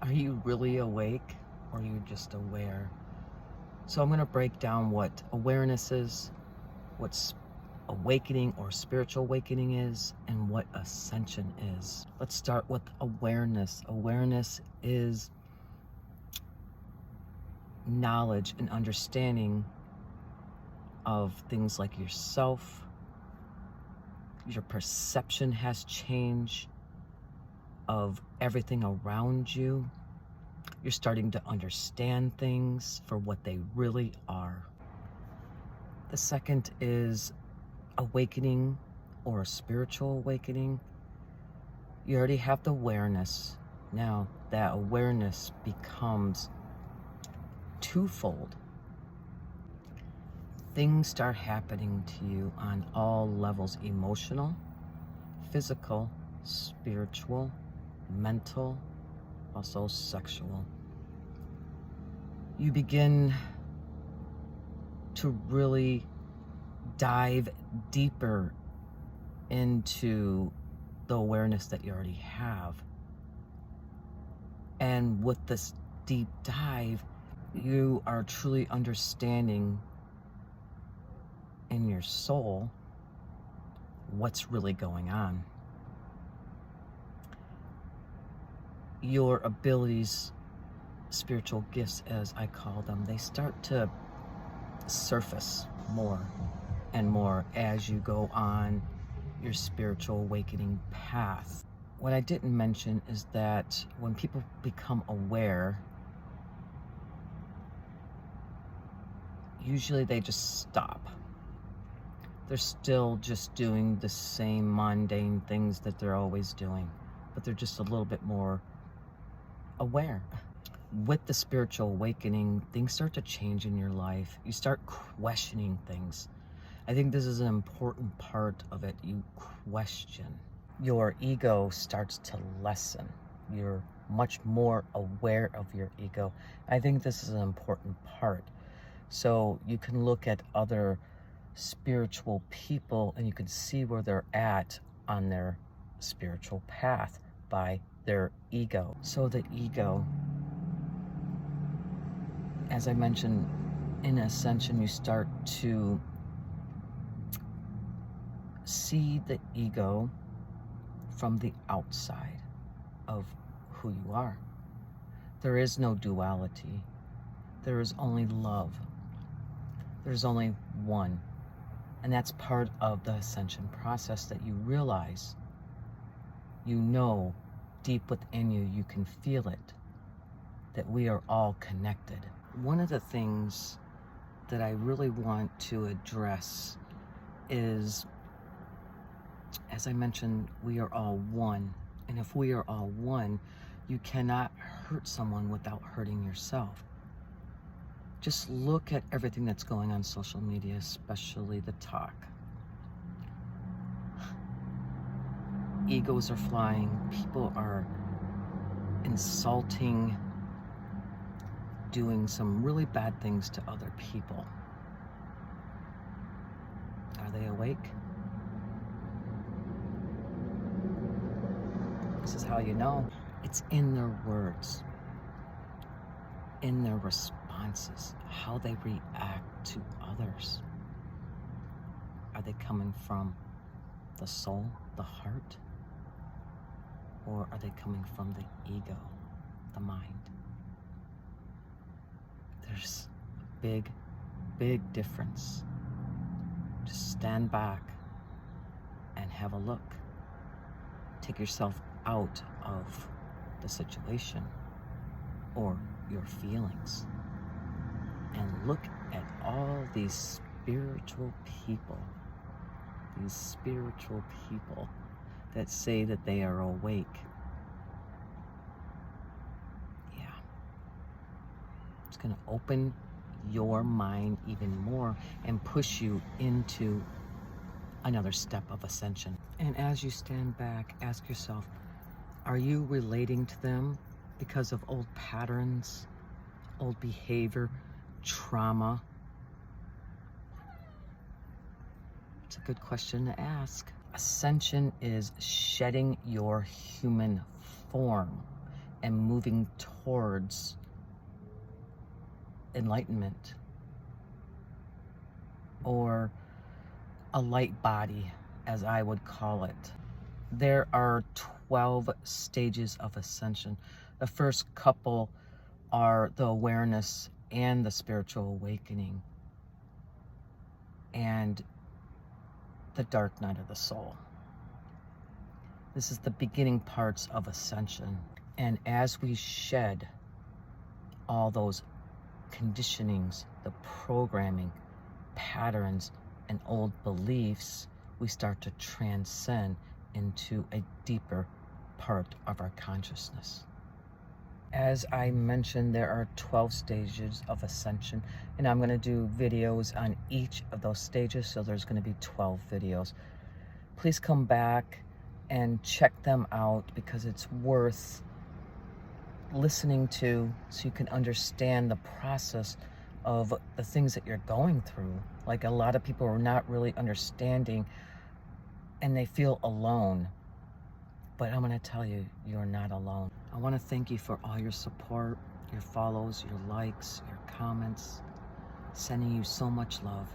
Are you really awake, or are you just aware? So I'm going to break down what awareness is, what's awakening or spiritual awakening is, and what ascension is. Let's start with awareness. Awareness is knowledge and understanding of things like yourself. Your perception has changed of everything around you. You're starting to understand things for what they really are. The second is awakening or a spiritual awakening. You already have the awareness. Now that awareness becomes twofold. Things start happening to you on all levels: emotional, physical, spiritual, mental, also sexual. You begin to really dive deeper into the awareness that you already have. And with this deep dive, you are truly understanding in your soul what's really going on. Your abilities, spiritual gifts as I call them, they start to surface more and more as you go on your spiritual awakening path. What I didn't mention is that when people become aware, usually they just stop. They're still just doing the same mundane things that they're always doing, but they're just a little bit more aware. With the spiritual awakening, things start to change in your life. You start questioning things. I think this is an important part of it. You question. Your ego starts to lessen. You're much more aware of your ego. I think this is an important part. So you can look at other spiritual people and you can see where they're at on their spiritual path by their ego. So the ego, as I mentioned, in Ascension, you start to see the ego from the outside of who you are. There is no duality. There is only love. There's only one. And that's part of the Ascension process, that you realize, you know, deep within you, you can feel it, that we are all connected. One of the things that I really want to address is, as I mentioned, we are all one. And if we are all one, you cannot hurt someone without hurting yourself. Just look at everything that's going on social media, especially the talk. Egos are flying. People are insulting, doing some really bad things to other people. Are they awake? This is how you know. It's in their words, in their responses, how they react to others. Are they coming from the soul, the heart? Or are they coming from the ego, the mind? There's a big, big difference. Just stand back and have a look. Take yourself out of the situation or your feelings and look at all these spiritual people that say that they are awake. Yeah. It's going to open your mind even more and push you into another step of ascension. And as you stand back, ask yourself, are you relating to them because of old patterns, old behavior, trauma? It's a good question to ask. Ascension is shedding your human form and moving towards enlightenment, or a light body, as I would call it. There are 12 stages of ascension. The first couple are the awareness and the spiritual awakening, and the dark night of the soul. This is the beginning parts of ascension. And as we shed all those conditionings, the programming, patterns, and old beliefs, we start to transcend into a deeper part of our consciousness. As I mentioned, there are 12 stages of ascension, and I'm going to do videos on each of those stages, so there's going to be 12 videos. Please come back and check them out, because it's worth listening to, so you can understand the process of the things that you're going through. Like, a lot of people are not really understanding, and they feel alone. But I'm going to tell you, you're not alone. I want to thank you for all your support, your follows, your likes, your comments. Sending you so much love.